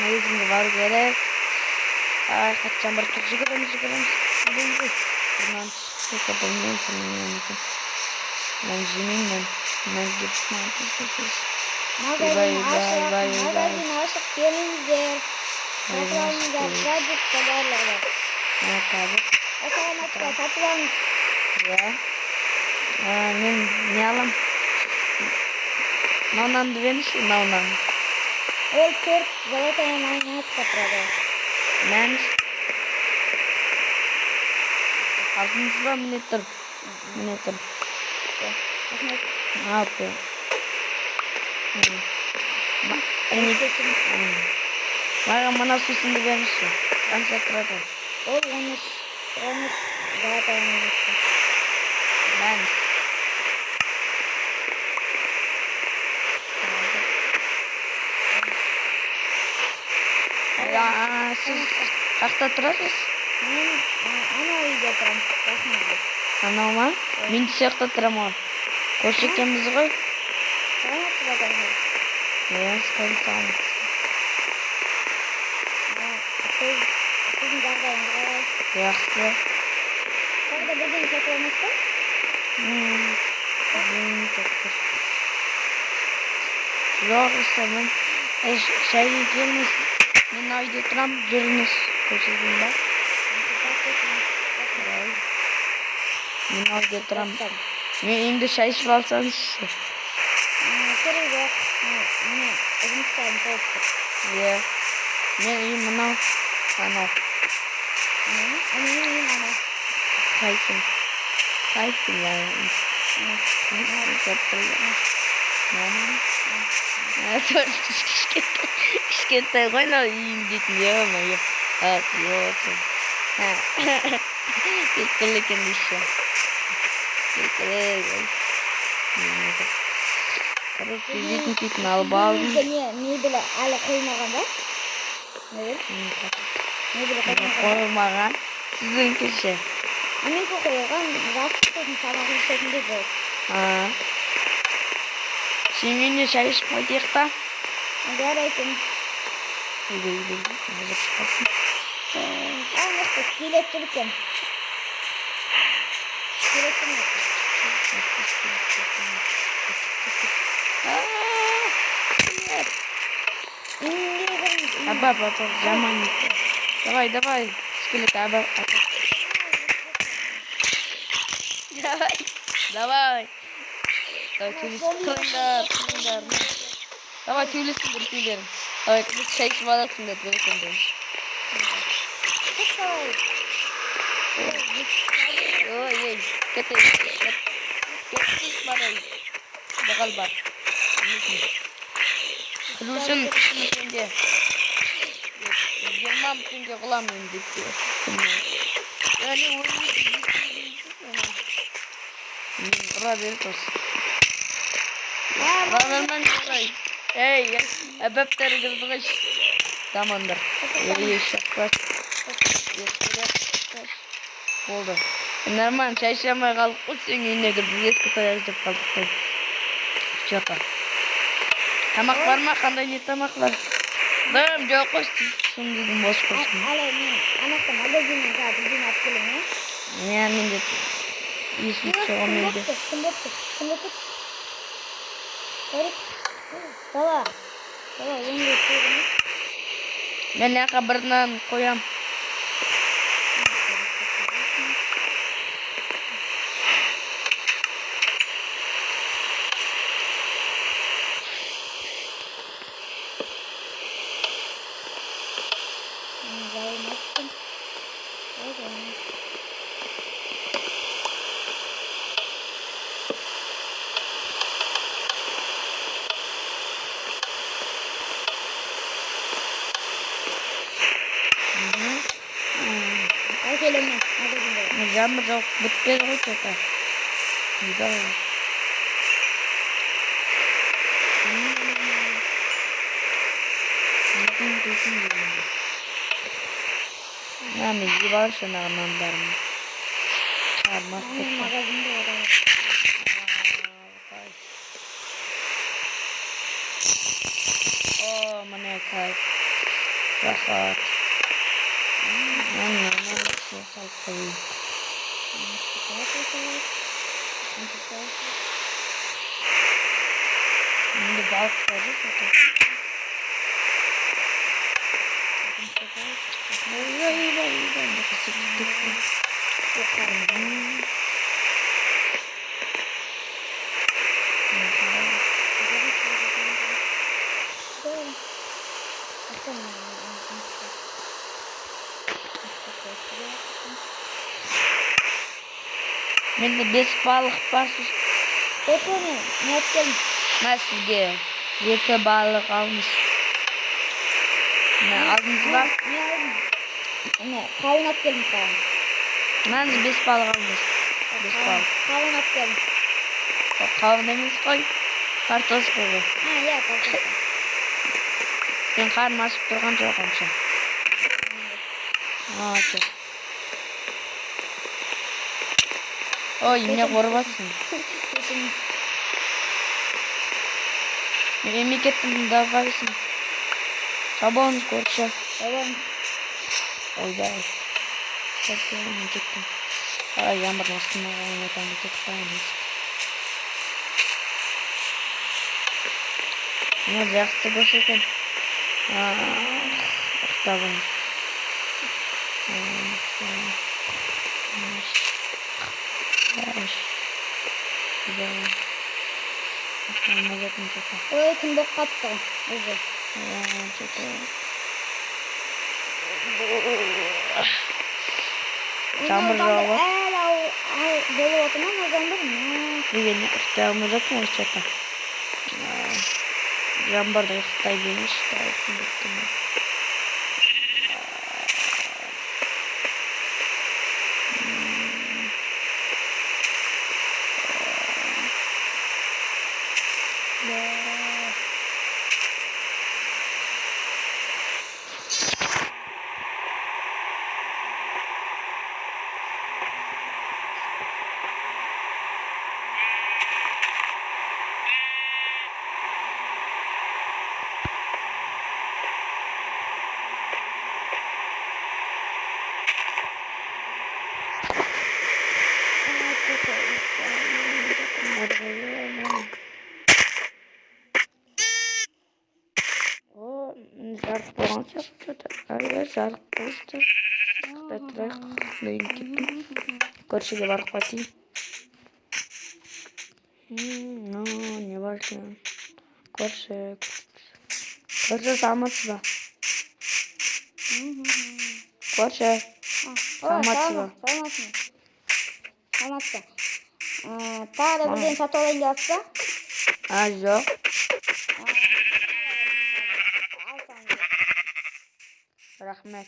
Magazinde var gerek. Ay kaçacağım artık. Жүгіреміз. Buradan çıkabilmeyim senin yanında. Ben жемеймін. Magazin ашық келіңіздер. Сатып алыңыздар деп хабарлар бар. Сатып алыңыз. Ya. Men ne alam? Наунанды беріңізші, наунан. Ол 4 золотая монетка тұрады. Мәңіз. Алдыңыз ба міне тұр. Алты. Маған мына сусынды беріңізші. Қанша тұрады? Ол 13 золотая монетка. Мәңіз. Siz қақта тұрасыз? Мен анау үйде тұрам. Анау ма? Мен де сияқты тұрам ғой. Көрші екенбіз ғой. Саламатсыз ба қазір? Скорее саламатсыз. Сіздің жағдайыңыз қалай? Жақсы. Тағы да бірден сатып алмайсыз ба? Жоқ, мен шайға келіңіз. Мен үйде тұрам, жүріңіз. Көрсетейін ба? Мен үйде тұрам. Мен енді шай ішіп алсаңызшы. Керек жоқ. Міне жұмыстарым толып тұр. Иә. Мен үйім мынау. Анау. Менің үйім анау. Қайсың? Кішкентай ғой мынау үйім дейтін. Е-мое. Келкілі екен дейші. Короче, жейтін алып алдым. Мебелі әлі қоймаған ба? Мебелі қоймаған. Сіздіңкіше. Менікі қойған, жастықтың тамақ ішетінде болды. Сенде шай ішіп қайтайық та? Жарайтын. Үйде. Мықты, скелеттер екен. Аба, жаман. Давай. Скелет, аба. Давай. Түйіліңдер. Давай, түйілесіңдер. Давай, шай ішіп аласыңдар. Ой, кетейін. Кетсіз барай. Бағал бар. Плюшын күшімекенде. 20 теңге қылам енді. Яғни ұра беріп осы. Ұра бермен жүрай. Ей, әбәптәріңізді қаш. Дамандар. Шақпас. Болды. Нормально, шай ішемей қалып қой, сен үйіне кіріп ескі той әзіп қалдық қой. Что-то. Тамақ бар ма? Қандай не тамақ бар? Дым, жоқ қой, сұмдыдың бос қойсын. Әлі мен анақты магазиннен бірден алып келем, е? Мен де есім шыға менде. Кім бопты? Көріп? Дала, өңге көреміз. Мен яқа бірінен қоям. Gelin Jammer жоқ бітпеді ғой что-то. Мен жеп алшы нағымандарым. О, міне кайф. Рахат. Анна, салып қойайын. Енді балық бар жоқ ата. Ойбай, енді қысып Менде 5 балық бар. Пепоны, не әттім. Мә сізге 7 балық алыңыз. Мә алдыңыз ба? Не алдым? Қауын әттім қауын. Мәңіз 5 балық алыңыз. 5 балық. Қауын әттім. Қауын емес қой. Картошка ғой. Иә, картошка. Мен қарным ашып тұрған жоқ қанша. Çok. Ой, не қорбасын. Мемлекеттің давайсын. Шабуыңыз көрші. Шабуың. Ойбай. Совсем кеттім. Ямбырдың астына ойнатам кетіп қоймыз. Мына жақсы болса екен. Ықтабын. Ой, күн боқ қапты. Жаңбыр жауып. Болып отырман, жаңбыр ма? Деген ұқтағымы жатыр ма ұштата? Жаңбырды ұқтай беймеш. Жарық болған сияқты. Жарық болысты. Қытай тұрайық. Дейін кеттім. Көршіге барып қатайын. Не бар екен? Көрші. Көрші саламатсыз ба? Көрші. Саламатсыз ба? Саламатсыз. Тағы да бірден сатып алайын деп жатсыз ба? Жоқ. Рахмет.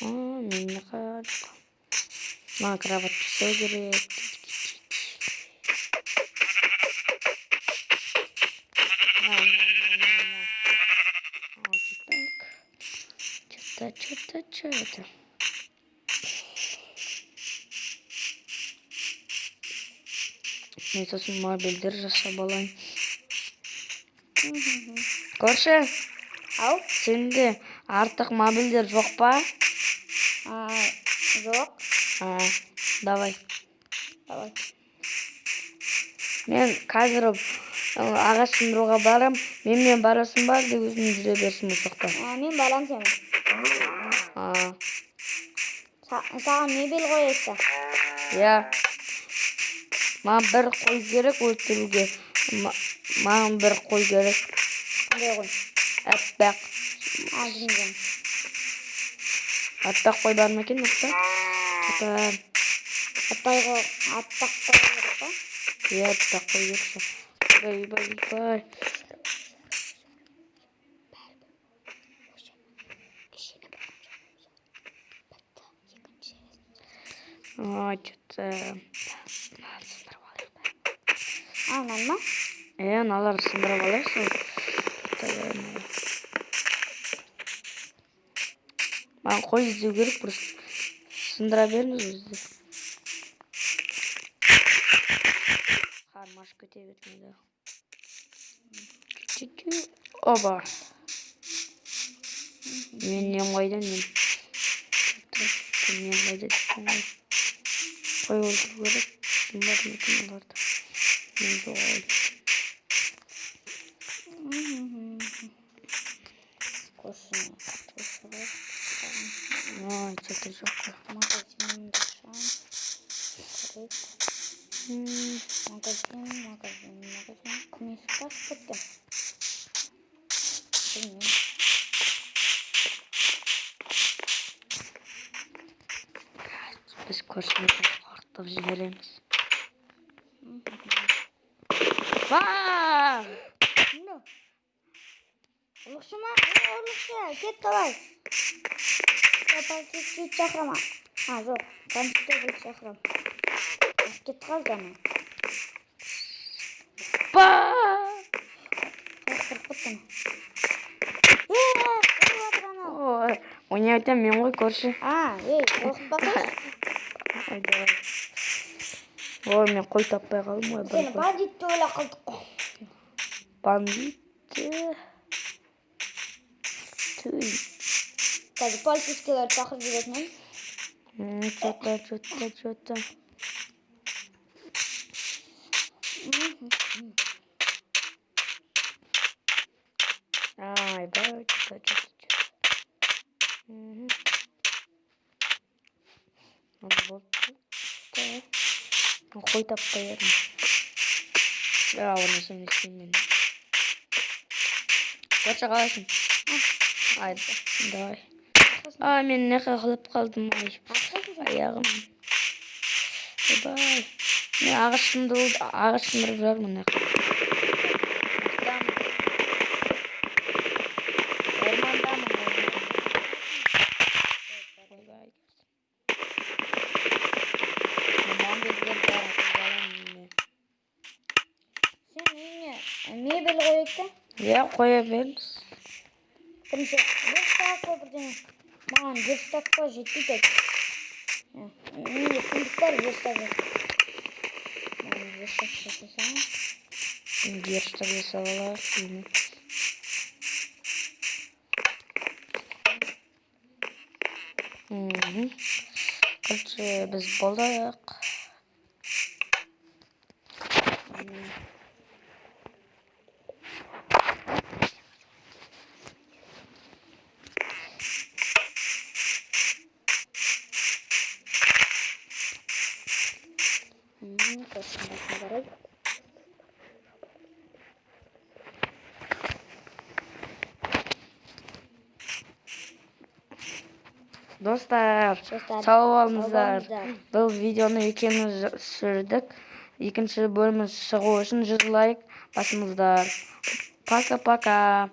Мені қадық. Маған кровать пісеу керек. Че-то. Мен сосын мобильдер жасап алайын. Көрші? Ау? Сенде артық мобильдер жоқ па? Жоқ. Давай. Мен қазір ағаш сындыруға барам. Мен барасын бар деп өзім жүре берсін мұсақта. Мен барам сені. Саған мебел қойесті? Иә. Маған бір қой керек өлтіруге. Маған бір қой керек. Қандай қой? Әппәқ. Білмеймін. Әппәқ қой бар ма екен? Әппәқ қой керек па? Иә, әппәқ қой керек. Ойбай. Что-то... Анан ма? Аналар сындырып алайсың. Маған қой іздеу керек, просто сындыра беріңіз өзді. Қармаш көте бермейді. Оба. Men қайдан мен қайда қой өлтіру керек. Кім бар екен оларда? Мен жоғал. Көрші. Ай, что-то жоқ. Магазин душан. Магазин. Книжка сколько? Біз көршімізді қорқытып жібереміз. Вау! Ұлықшыма? Ұлықшы, кет қалай. Полицейский шақырама. Жоқ, констебль шақырам. Кет қалды ана. Қорқыттым. Ой, ойнайтын мен ғой көрші. Қорқытпа қойшы. Ой, мен қой таппай қалдым ғой. Сені бандитті ойла қалдық қой. Бандитті? Түй. Қазір полицейскийлер шақырып жүретін. Что-то. Ай, да, что-то. Қой таппай едім. Оны сен істеймін. Көрші қалайсың? Айда, давай. Мен не қағылып қалдым, аяғым. Бай. Мен ағашындырып жармын. Мебель қойықты? Қоя беріңіз. Бірінші, верстак бірден. Маған верстакқа жетпейді. Менде фундықтар верстак жетті. Верстак жасасам. Верстак жасалар. Короче, біз болдық. Достар, сау болыңыздар. Бұл видеоны екеуміз түсірдік. Екінші бөлімі шығу үшін 100 лайк басыңыздар. Пока-пока.